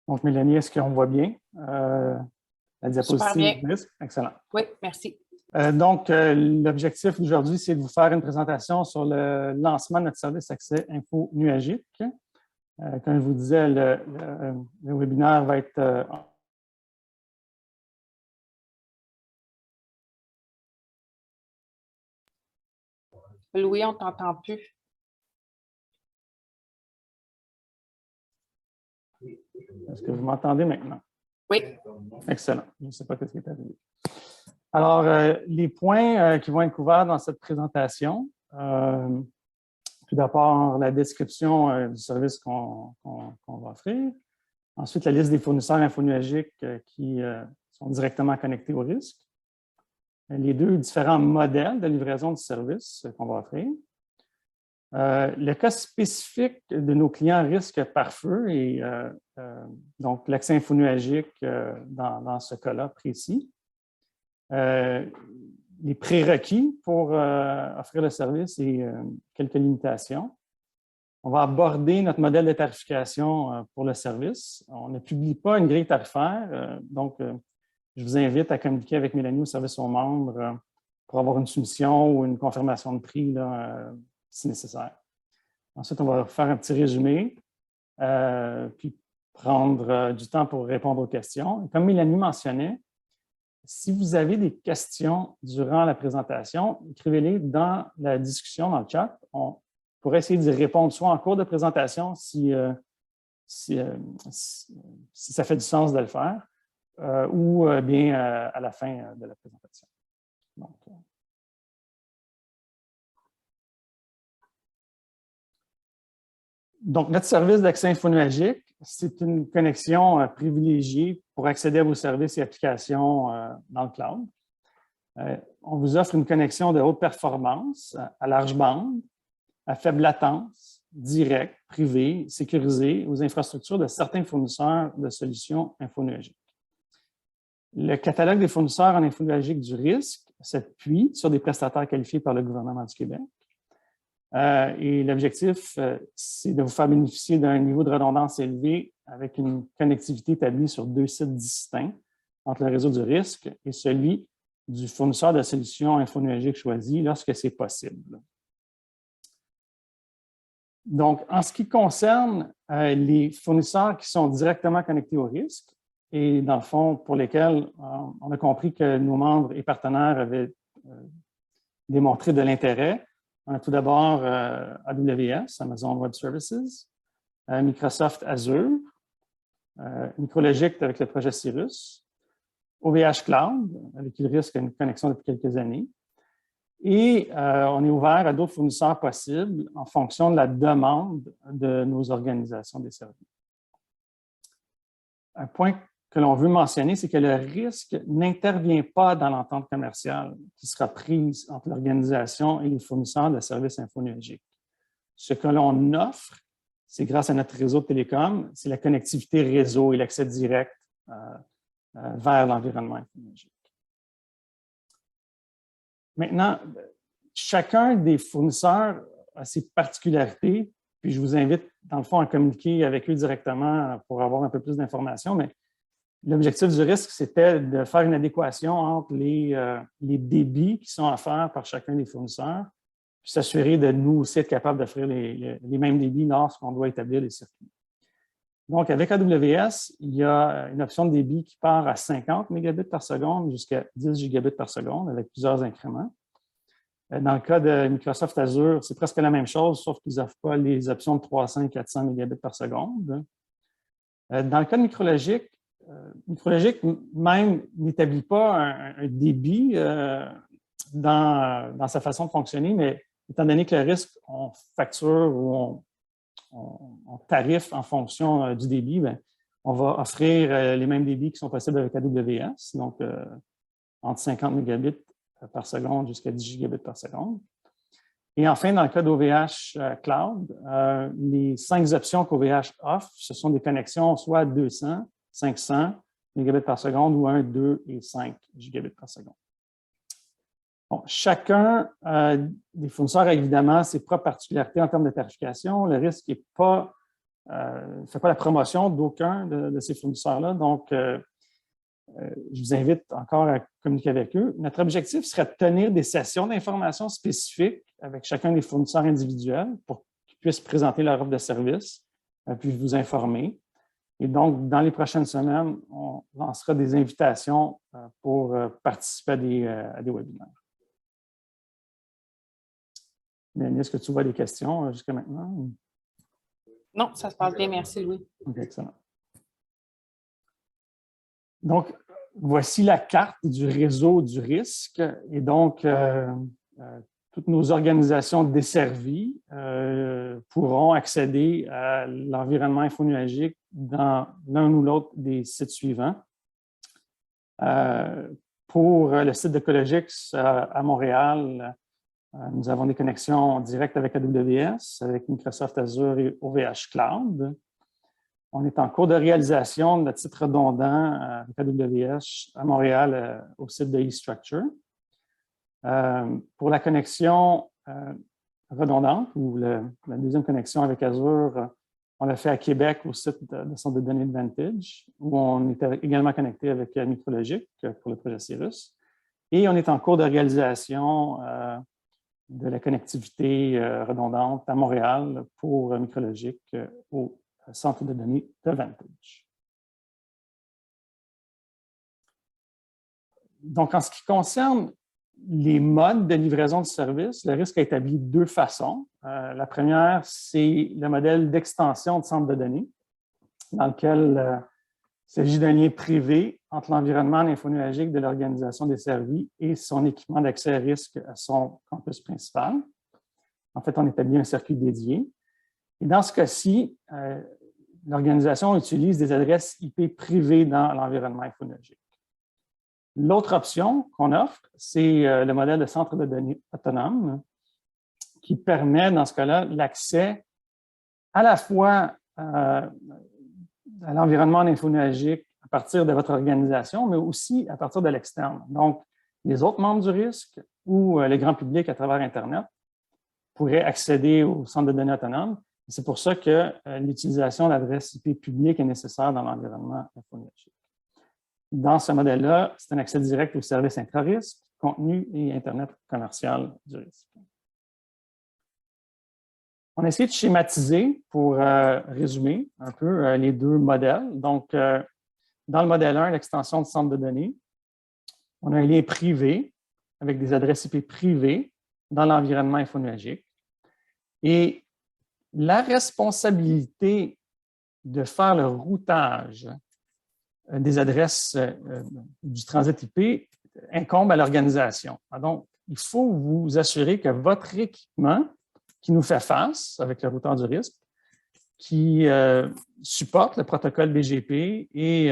Donc, Mélanie, est-ce qu'on voit bien la diapositive? Super bien. Excellent. Oui, merci. Donc, l'objectif d'aujourd'hui, c'est de vous faire une présentation sur le lancement de notre service accès info nuagique. Comme je vous disais, le webinaire va être Louis, on ne t'entend plus. Est-ce que vous m'entendez maintenant? Oui. Excellent. Je ne sais pas ce qui est arrivé. Alors, les points qui vont être couverts dans cette présentation, tout d'abord, la description du service qu'on va offrir. Ensuite, la liste des fournisseurs infonuagiques qui sont directement connectés au risque. Les deux différents modèles de livraison du service qu'on va offrir. Le cas spécifique de nos clients risque par feu et donc l'accès infonuagique dans ce cas-là précis. Les prérequis pour offrir le service et quelques limitations. On va aborder notre modèle de tarification pour le service. On ne publie pas une grille tarifaire, donc je vous invite à communiquer avec Mélanie au service aux membres pour avoir une soumission ou une confirmation de prix là, si nécessaire. Ensuite, on va faire un petit résumé, puis prendre du temps pour répondre aux questions. Et comme Mélanie mentionnait, si vous avez des questions durant la présentation, écrivez-les dans la discussion, dans le chat. On pourrait essayer d'y répondre soit en cours de présentation, si ça fait du sens de le faire, ou bien à la fin de la présentation. Donc, notre service d'accès infonuagique, c'est une connexion privilégiée pour accéder à vos services et applications dans le cloud. On vous offre une connexion de haute performance, à large bande, à faible latence, directe, privée, sécurisée aux infrastructures de certains fournisseurs de solutions infonuagiques. Le catalogue des fournisseurs en infonuagique du risque s'appuie sur des prestataires qualifiés par le gouvernement du Québec. Et l'objectif, c'est de vous faire bénéficier d'un niveau de redondance élevé avec une connectivité établie sur deux sites distincts entre le réseau du risque et celui du fournisseur de solutions infonuagiques choisi lorsque c'est possible. Donc, en ce qui concerne les fournisseurs qui sont directement connectés au risque et dans le fond pour lesquels on a compris que nos membres et partenaires avaient démontré de l'intérêt, tout d'abord, AWS, Amazon Web Services, Microsoft Azure, Micrologic avec le projet Cirrus, OVH Cloud, avec qui le risque a une connexion depuis quelques années. Et on est ouvert à d'autres fournisseurs possibles en fonction de la demande de nos organisations des services. Un point que l'on veut mentionner, c'est que le risque n'intervient pas dans l'entente commerciale qui sera prise entre l'organisation et les fournisseurs de services infonuagiques. Ce que l'on offre, c'est grâce à notre réseau de télécom, c'est la connectivité réseau et l'accès direct vers l'environnement infonuagique. Maintenant, chacun des fournisseurs a ses particularités, puis je vous invite, dans le fond, à communiquer avec eux directement pour avoir un peu plus d'informations, mais l'objectif du risque, c'était de faire une adéquation entre les débits qui sont offerts par chacun des fournisseurs, puis s'assurer de nous aussi être capables d'offrir les mêmes débits lorsqu'on doit établir les circuits. Donc, avec AWS, il y a une option de débit qui part à 50 mégabits par seconde jusqu'à 10 gigabits par seconde avec plusieurs incréments. Dans le cas de Microsoft Azure, c'est presque la même chose, sauf qu'ils n'offrent pas les options de 300 et 400 mégabits par seconde. Dans le cas de Micrologic, Micrologic même n'établit pas un débit dans sa façon de fonctionner, mais étant donné que le risque, on facture ou on tarife en fonction du débit, bien, on va offrir les mêmes débits qui sont possibles avec AWS, donc entre 50 mégabits par seconde jusqu'à 10 gigabits par seconde. Et enfin, dans le cas d'OVH Cloud, les 5 options qu'OVH offre, ce sont des connexions soit à 200, 500 mégabits par seconde ou 1, 2 et 5 gigabits par seconde. Bon, chacun des fournisseurs a évidemment ses propres particularités en termes de tarification. Le risque n'est pas ne fait pas la promotion d'aucun de ces fournisseurs-là. Donc, je vous invite encore à communiquer avec eux. Notre objectif serait de tenir des sessions d'information spécifiques avec chacun des fournisseurs individuels pour qu'ils puissent présenter leur offre de service, puis vous informer. Et donc, dans les prochaines semaines, on lancera des invitations pour participer à des webinaires. Mélanie, est-ce que tu vois des questions jusqu'à maintenant? Non, ça se passe bien. Merci, Louis. OK, excellent. Donc, voici la carte du réseau du risque. Et donc, toutes nos organisations desservies pourront accéder à l'environnement infonuagique dans l'un ou l'autre des sites suivants. Pour le site d'Ecologix à Montréal, nous avons des connexions directes avec AWS, avec Microsoft Azure et OVH Cloud. On est en cours de réalisation de notre site redondant avec AWS à Montréal au site de eStructure. Pour la connexion redondante ou la deuxième connexion avec Azure, on l'a fait à Québec au site de centre de données de Vantage, où on est également connecté avec Micrologic pour le projet Cirrus. Et on est en cours de réalisation de la connectivité redondante à Montréal pour Micrologic au centre de données de Vantage. Donc, en ce qui concerne les modes de livraison de services, le risque a établi deux façons. La première, c'est le modèle d'extension de centre de données, dans lequel il s'agit d'un lien privé entre l'environnement infonuagique de l'organisation desservie et son équipement d'accès à risque à son campus principal. En fait, on établit un circuit dédié. Et dans ce cas-ci, l'organisation utilise des adresses IP privées dans l'environnement infonuagique. L'autre option qu'on offre, c'est le modèle de centre de données autonome qui permet, dans ce cas-là, l'accès à la fois à l'environnement infonuagique à partir de votre organisation, mais aussi à partir de l'externe. Donc, les autres membres du risque ou le grand public à travers Internet pourraient accéder au centre de données autonome. C'est pour ça que l'utilisation d'adresses IP publiques est nécessaire dans l'environnement infonuagique. Dans ce modèle-là, c'est un accès direct aux services intra-risque, contenu et Internet commercial du risque. On a essayé de schématiser pour résumer un peu les deux modèles. Donc, dans le modèle 1, l'extension de centre de données, on a un lien privé avec des adresses IP privées dans l'environnement infonuagique. Et la responsabilité de faire le routage des adresses du transit IP incombe à l'organisation. Donc, il faut vous assurer que votre équipement qui nous fait face avec le routeur du risque, qui supporte le protocole BGP et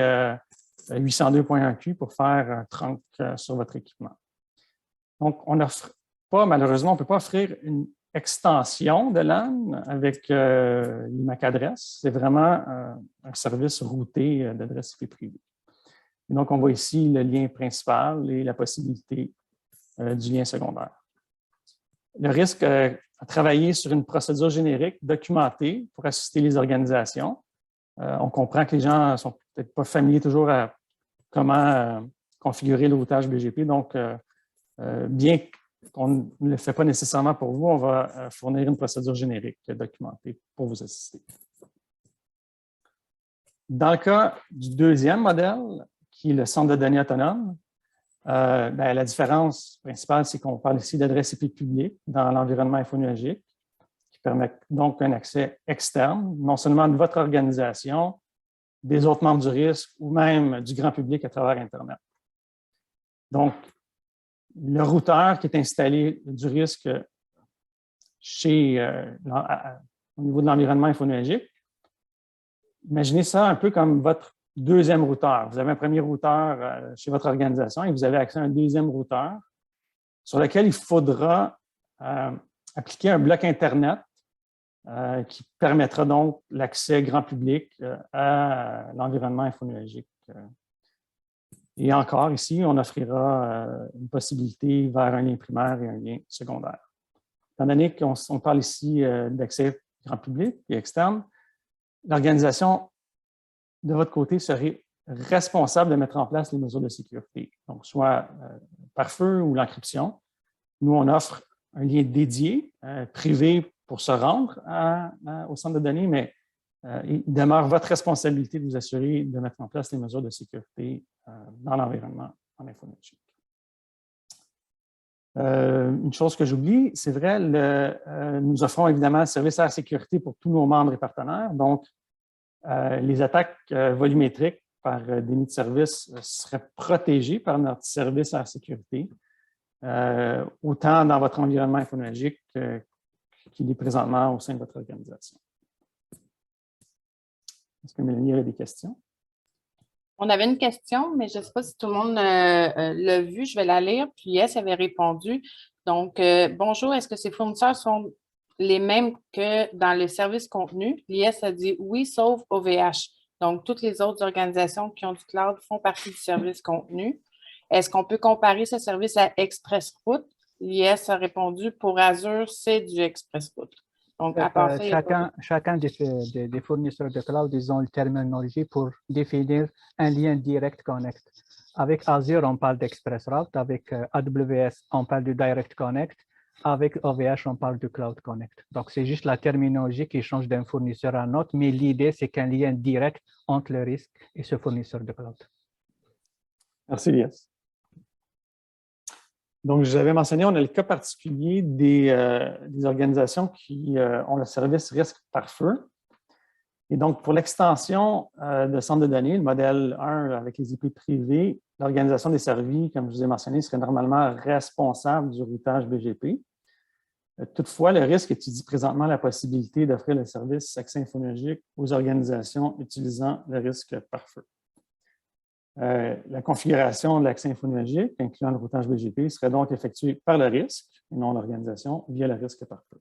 802.1Q pour faire un trunk sur votre équipement. Donc, on n'offre pas, malheureusement, on ne peut pas offrir une extension de LAN avec l'IMAC adresse. C'est vraiment un service routé d'adresse IP privée. Et donc, on voit ici le lien principal et la possibilité du lien secondaire. Le risque a travaillé sur une procédure générique documentée pour assister les organisations. On comprend que les gens ne sont peut-être pas familiers toujours à comment configurer le routage BGP. Donc, bien qu'on ne le fait pas nécessairement pour vous, on va fournir une procédure générique documentée pour vous assister. Dans le cas du deuxième modèle, qui est le centre de données autonome, la différence principale, c'est qu'on parle ici d'adresse IP publique dans l'environnement infonuagique, qui permet donc un accès externe, non seulement de votre organisation, des autres membres du risque ou même du grand public à travers Internet. Donc, le routeur qui est installé du risque au niveau de l'environnement infonuagique, imaginez ça un peu comme votre deuxième routeur. Vous avez un premier routeur chez votre organisation et vous avez accès à un deuxième routeur sur lequel il faudra appliquer un bloc Internet qui permettra donc l'accès grand public à l'environnement infonuagique. Et encore ici, on offrira une possibilité vers un lien primaire et un lien secondaire. Étant donné qu'on parle ici d'accès grand public et externe, l'organisation, de votre côté, serait responsable de mettre en place les mesures de sécurité, donc soit par feu ou l'encryption. Nous, on offre un lien dédié, privé, pour se rendre au centre de données, mais il demeure votre responsabilité de vous assurer de mettre en place les mesures de sécurité dans l'environnement en informatique. Une chose que j'oublie, c'est vrai, nous offrons évidemment le service à la sécurité pour tous nos membres et partenaires. Donc, les attaques volumétriques par déni de service seraient protégées par notre service à la sécurité, autant dans votre environnement infonologique qu'il est présentement au sein de votre organisation. Est-ce que Mélanie avait des questions? On avait une question, mais je ne sais pas si tout le monde l'a vu. Je vais la lire. Puis Yes avait répondu. Donc, bonjour, est-ce que ces fournisseurs sont les mêmes que dans le service contenu? Yes a dit oui, sauf OVH. Donc, toutes les autres organisations qui ont du cloud font partie du service contenu. Est-ce qu'on peut comparer ce service à ExpressRoute? Yes a répondu pour Azure, c'est du ExpressRoute. Donc, à part ça, chacun des fournisseurs de cloud, ils ont une terminologie pour définir un lien direct connect. Avec Azure, on parle d'ExpressRoute. Avec AWS, on parle de Direct Connect. Avec OVH, on parle de Cloud Connect. Donc, c'est juste la terminologie qui change d'un fournisseur à un autre, mais l'idée, c'est qu'un lien direct entre le risque et ce fournisseur de cloud. Merci, Lies. Donc, j'avais mentionné, on a le cas particulier des organisations qui ont le service risque par feu. Et donc, pour l'extension de centre de données, le modèle 1 avec les IP privés, l'organisation des services, comme je vous ai mentionné, serait normalement responsable du routage BGP. Toutefois, le risque étudie présentement la possibilité d'offrir le service accès infonologique aux organisations utilisant le risque par feu. La configuration de l'accès infonologique, incluant le routage BGP, serait donc effectuée par le risque, et non l'organisation, via le risque par feu.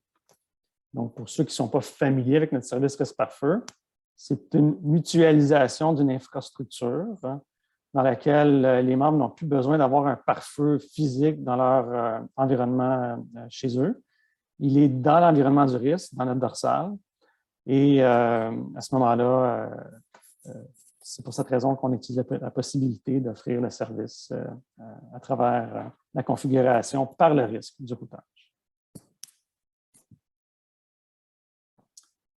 Donc, pour ceux qui ne sont pas familiers avec notre service risque par feu, c'est une mutualisation d'une infrastructure dans laquelle les membres n'ont plus besoin d'avoir un pare-feu physique dans leur environnement chez eux. Il est dans l'environnement du risque, dans notre dorsale, et à ce moment-là, c'est pour cette raison qu'on utilise la possibilité d'offrir le service à travers la configuration par le risque du routage.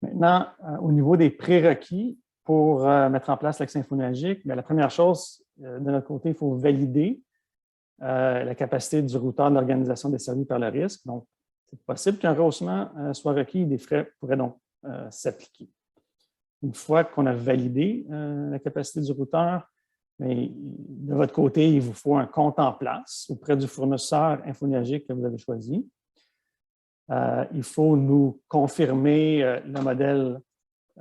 Maintenant, au niveau des prérequis pour mettre en place l'accès infonologique, la première chose, de notre côté, il faut valider la capacité du routeur de l'organisation des services par le risque. Donc, c'est possible qu'un rehaussement soit requis et des frais pourraient donc s'appliquer. Une fois qu'on a validé la capacité du routeur, de votre côté, il vous faut un compte en place auprès du fournisseur infonologique que vous avez choisi. Il faut nous confirmer le modèle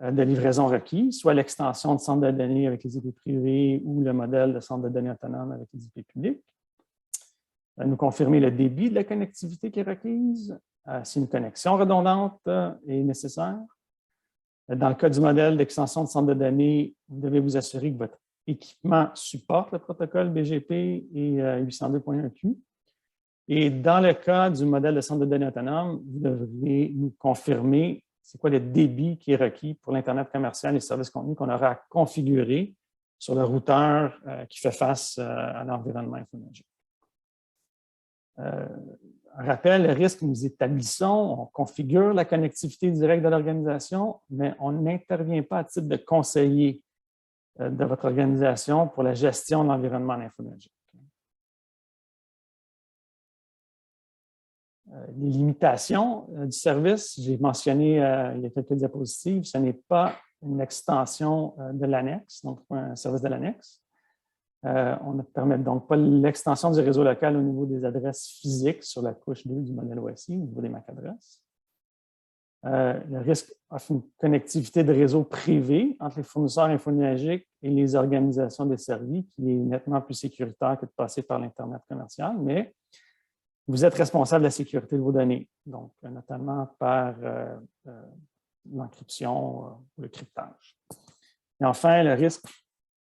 de livraison requis, soit l'extension de centre de données avec les IP privés ou le modèle de centre de données autonome avec les IP publics. Nous confirmer le débit de la connectivité qui est requise, si une connexion redondante est nécessaire. Dans le cas du modèle d'extension de centre de données, vous devez vous assurer que votre équipement supporte le protocole BGP et 802.1q. Et dans le cas du modèle de centre de données autonome, vous devriez nous confirmer c'est quoi le débit qui est requis pour l'Internet commercial et services contenus qu'on aura à configurer sur le routeur qui fait face à l'environnement infonologique. Un rappel, le risque que nous établissons, on configure la connectivité directe de l'organisation, mais on n'intervient pas à titre de conseiller de votre organisation pour la gestion de l'environnement infonologique. Les limitations du service, j'ai mentionné il y a quelques diapositives, ce n'est pas une extension de l'annexe, donc un service de l'annexe. On ne permet donc pas l'extension du réseau local au niveau des adresses physiques sur la couche 2 du modèle OSI, au niveau des MAC adresses. Le risque offre une connectivité de réseau privé entre les fournisseurs infonologiques et les organisations des services, qui est nettement plus sécuritaire que de passer par l'Internet commercial, mais vous êtes responsable de la sécurité de vos données, donc notamment par l'encryption ou le cryptage. Et enfin, le risque,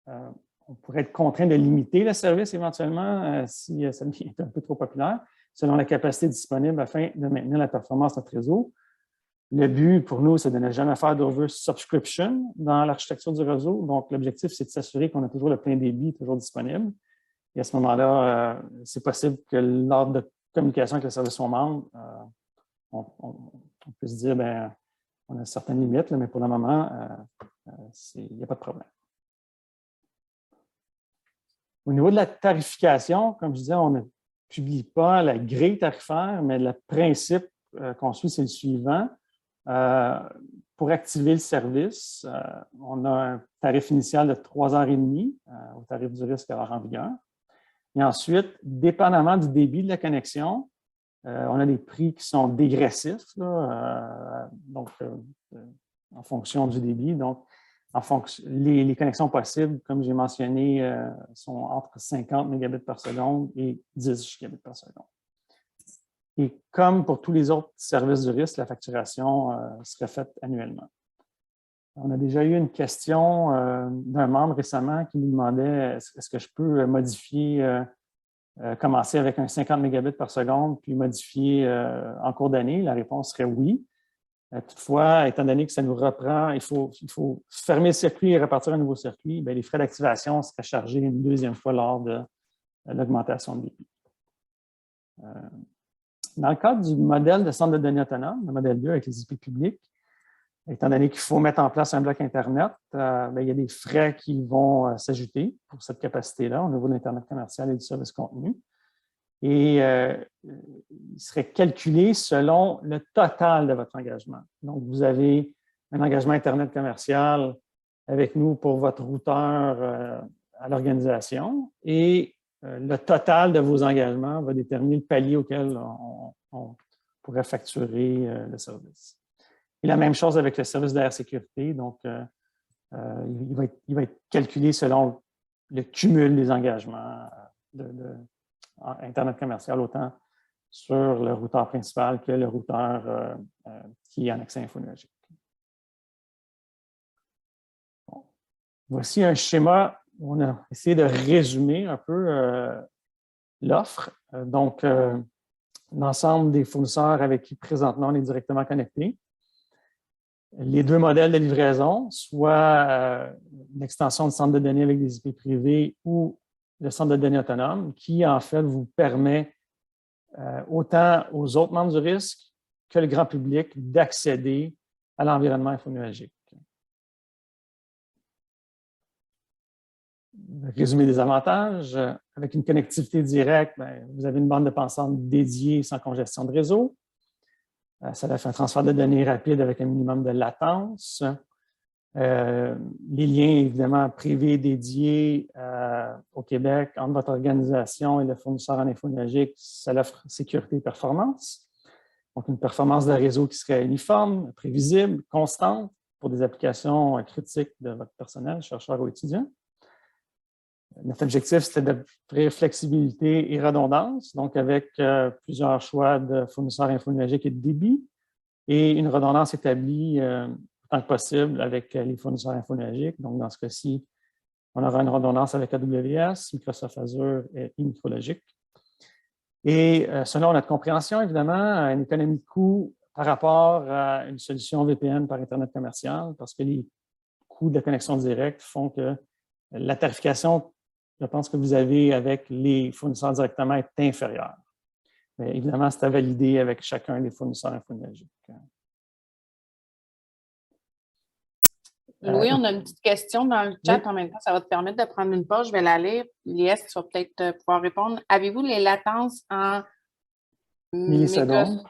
on pourrait être contraint de limiter le service éventuellement si ça devient un peu trop populaire, selon la capacité disponible afin de maintenir la performance de notre réseau. Le but pour nous, c'est de ne jamais faire d'oversubscription dans l'architecture du réseau. Donc, l'objectif, c'est de s'assurer qu'on a toujours le plein débit toujours disponible. Et à ce moment-là, c'est possible que lors de communication avec le service aux membres, on peut se dire, bien, on a certaines limites, là, mais pour le moment, il n'y a pas de problème. Au niveau de la tarification, comme je disais, on ne publie pas la grille tarifaire, mais le principe qu'on suit, c'est le suivant. Pour activer le service, on a un tarif initial de 3h30 au tarif du risque alors en vigueur. Et ensuite, dépendamment du débit de la connexion, on a des prix qui sont dégressifs, là, en fonction du débit. Donc, les connexions possibles, comme j'ai mentionné, sont entre 50 mégabits par seconde et 10 gigabits par seconde. Et comme pour tous les autres services du risque, la facturation serait faite annuellement. On a déjà eu une question d'un membre récemment qui nous demandait est-ce que je peux modifier, commencer avec un 50 mégabits par seconde, puis modifier en cours d'année? La réponse serait oui. Toutefois, étant donné que ça nous reprend, il faut fermer le circuit et repartir un nouveau circuit, bien, les frais d'activation seraient chargés une deuxième fois lors de l'augmentation de débit. Dans le cadre du modèle de centre de données autonome, le modèle 2 avec les IP publics, étant donné qu'il faut mettre en place un bloc Internet, bien, il y a des frais qui vont s'ajouter pour cette capacité-là au niveau de l'Internet commercial et du service contenu. Et il serait calculé selon le total de votre engagement. Donc, vous avez un engagement Internet commercial avec nous pour votre routeur à l'organisation et le total de vos engagements va déterminer le palier auquel on pourrait facturer le service. Et la même chose avec le service de la sécurité. Donc, il va être calculé selon le cumul des engagements Internet commercial, autant sur le routeur principal que le routeur qui est en accès infonuagique. Bon. Voici un schéma où on a essayé de résumer un peu l'offre. Donc, l'ensemble des fournisseurs avec qui présentement on est directement connectés. Les deux modèles de livraison, soit l'extension de centre de données avec des IP privés ou le centre de données autonome, qui en fait vous permet autant aux autres membres du risque que le grand public d'accéder à l'environnement infonuagique. Résumé des avantages, avec une connectivité directe, bien, vous avez une bande de passante dédiée sans congestion de réseau. Ça fait un transfert de données rapide avec un minimum de latence. Les liens, évidemment, privés dédiés au Québec entre votre organisation et le fournisseur en infonuagique, ça offre sécurité et performance. Donc, une performance de réseau qui serait uniforme, prévisible, constante pour des applications critiques de votre personnel, chercheurs ou étudiants. Notre objectif, c'était d'offrir flexibilité et redondance, donc avec plusieurs choix de fournisseurs infonuagiques et de débit, et une redondance établie autant que possible avec les fournisseurs infonuagiques. Donc, dans ce cas-ci, on aura une redondance avec AWS, Microsoft Azure et Micrologic. Et selon notre compréhension, évidemment, une économie de coût par rapport à une solution VPN par Internet commercial, parce que les coûts de la connexion directe font que la tarification, je pense que vous avez avec les fournisseurs directement est inférieure. Mais évidemment, c'est à valider avec chacun des fournisseurs infonuagiques. Louis, on a une petite question dans le chat. En même temps, ça va te permettre de prendre une pause. Je vais la lire. Lies, tu vas peut-être pouvoir répondre. Avez-vous les latences en millisecondes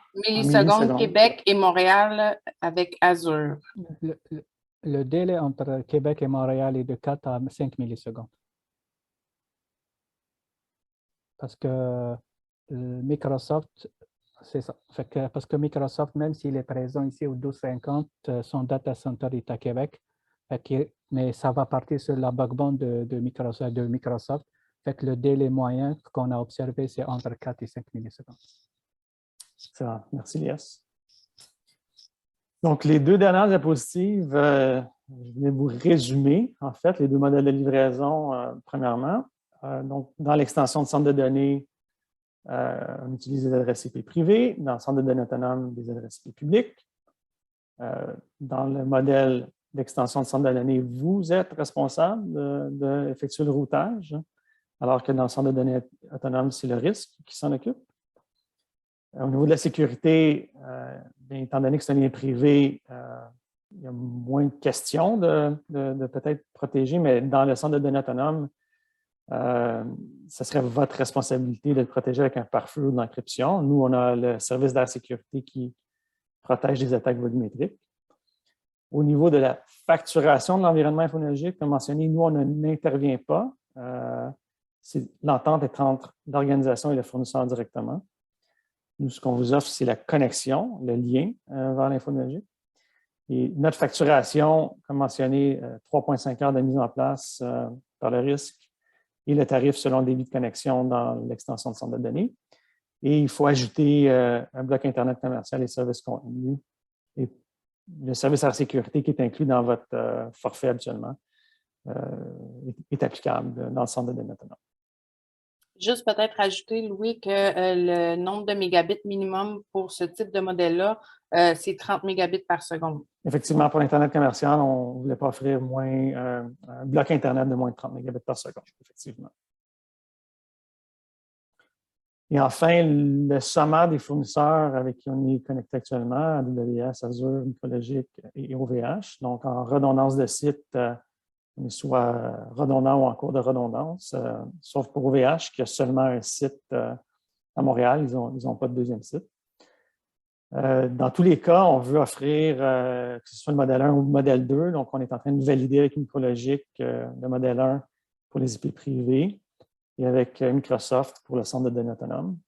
Québec et Montréal avec Azure? Le délai entre Québec et Montréal est de 4 à 5 millisecondes. Parce que Microsoft, c'est ça. Parce que Microsoft, même s'il est présent ici au 1250, son data center est à Québec. Mais ça va partir sur la backbone de Microsoft. Fait que le délai moyen qu'on a observé, c'est entre 4 et 5 millisecondes. Excellent. Merci, Lies. Donc, les deux dernières diapositives, je vais vous résumer, en fait, les deux modèles de livraison, premièrement. Donc, dans l'extension de centre de données, on utilise des adresses IP privées. Dans le centre de données autonome, des adresses IP publiques. dans le modèle d'extension de centre de données, vous êtes responsable d'effectuer le routage, alors que dans le centre de données autonome, c'est le risque qui s'en occupe. Au niveau de la sécurité, étant donné que c'est un lien privé, il y a moins de questions de peut-être protéger, mais dans le centre de données autonome, ce serait votre responsabilité de le protéger avec un pare-feu ou de l'encryption. Nous, on a le service de la sécurité qui protège des attaques volumétriques. Au niveau de la facturation de l'environnement infonologique, comme mentionné, nous, on n'intervient pas. L'entente est entre l'organisation et le fournisseur directement. Nous, ce qu'on vous offre, c'est la connexion, le lien vers l'infonologique. Et notre facturation, comme mentionné, 3,5 heures de mise en place par le risque et le tarif selon le débit de connexion dans l'extension de centre de données. Et il faut ajouter un bloc Internet commercial et services contenus. Et le service à la sécurité qui est inclus dans votre forfait habituellement est applicable dans le centre de données autonome. Juste peut-être ajouter, Louis, que le nombre de mégabits minimum pour ce type de modèle-là, c'est 30 mégabits par seconde. Effectivement, pour l'Internet commercial, on ne voulait pas offrir un bloc Internet de moins de 30 mégabits par seconde, effectivement. Et enfin, le sommaire des fournisseurs avec qui on est connecté actuellement, AWS, Azure, Micrologic et OVH. Donc, en redondance de site, on est soit redondant ou en cours de redondance, sauf pour OVH qui a seulement un site à Montréal. Ils n'ont pas de deuxième site. Dans tous les cas, on veut offrir, que ce soit le modèle 1 ou le modèle 2, donc on est en train de valider avec Micrologic le modèle 1 pour les IP privés et avec Microsoft pour le centre de données autonome.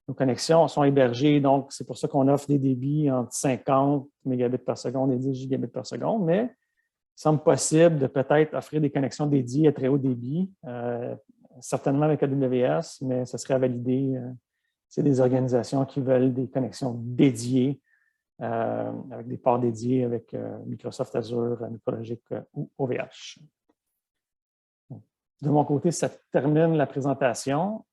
Nos connexions sont hébergées, donc c'est pour ça qu'on offre des débits entre 50 mégabits par seconde et 10 gigabits par seconde, mais il semble possible de peut-être offrir des connexions dédiées à très haut débit, certainement avec AWS, mais ce serait à valider. C'est des organisations qui veulent des connexions dédiées, avec des ports dédiés avec Microsoft Azure, Micrologic ou OVH. De mon côté, ça termine la présentation.